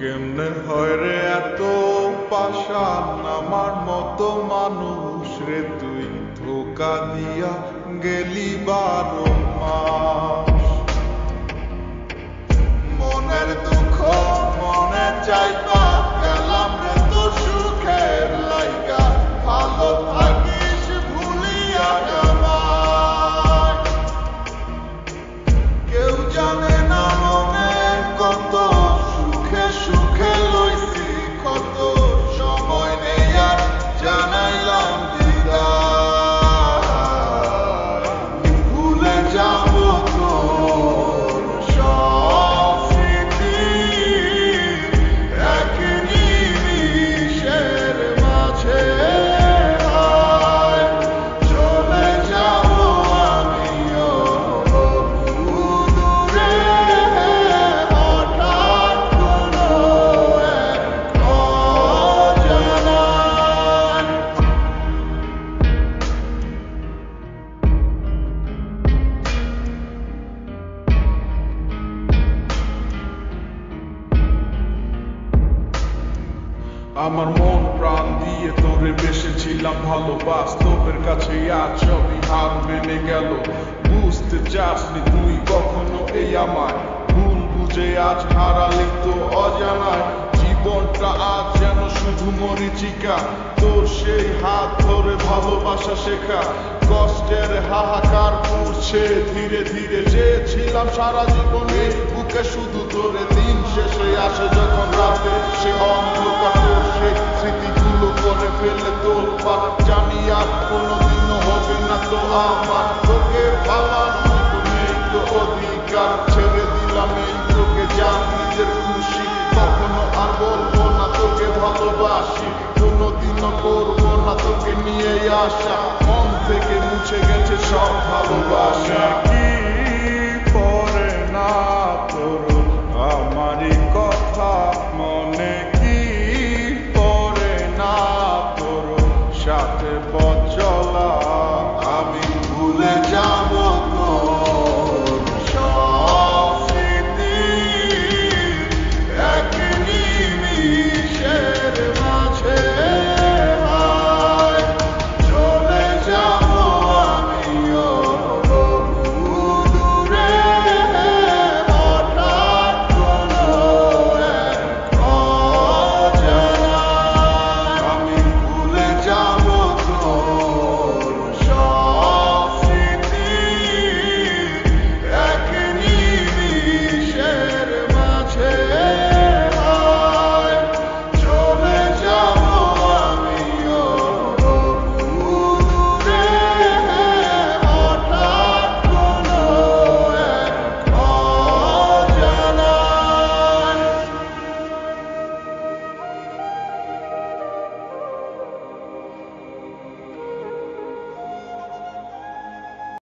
কেমনে হয় রে এত পাষাণ আমার মতো মানুষ রে তুই ধোকা দিয়া গেলি 12 মাস মনের দুঃখ মনে চাইবা গেলাম রে তোর সুখের লাইগা ভালো থাকিস ভুলিয়া যাবাই কেউ জানে না মনে কত সুখে সুখে লইছি কত সময় নেই আর জানাইলাম বিদায় ভুলে যাব তোর সব স্মৃতি এক নিমিষের মাঝে চলে যাব আমিও দূরে হঠাৎ কোনো এক অজানায় আমার মন প্রাণ দিয়ে তোরে বেসেছিলাম ভালো বাস্তবের কাছে আজ সবই হার মেনে গেল বুঝতে চাসনি তুই কখনো এই আমায় ভুল বুঝে আজ হারালি তো অজানায় জীবনটা আজ যেন শুধু মরিচিকা তোর সেই হাত ধরে ভালোবাসা শেখা কষ্টের হাহাকার করছে ধীরে ধীরে চেয়েছিলাম সারা জীবনে বুকে শুধু তোরে দিন শেষে আসে যখন রাতে সে অন্ধকার সে স্মৃতিগুলো করে ফেলে তোর পার জানি আর কোনোদিনও হবে না তো আমার তোকে ভাবার মতো নেই তো অধিকার ছেড়ে দিলাম এই তোকে যা নিজের খুশি কখনো আর বলবো না তোকে ভালোবাসি কোনোদিনও করবো না তোকে নিয়ে আসা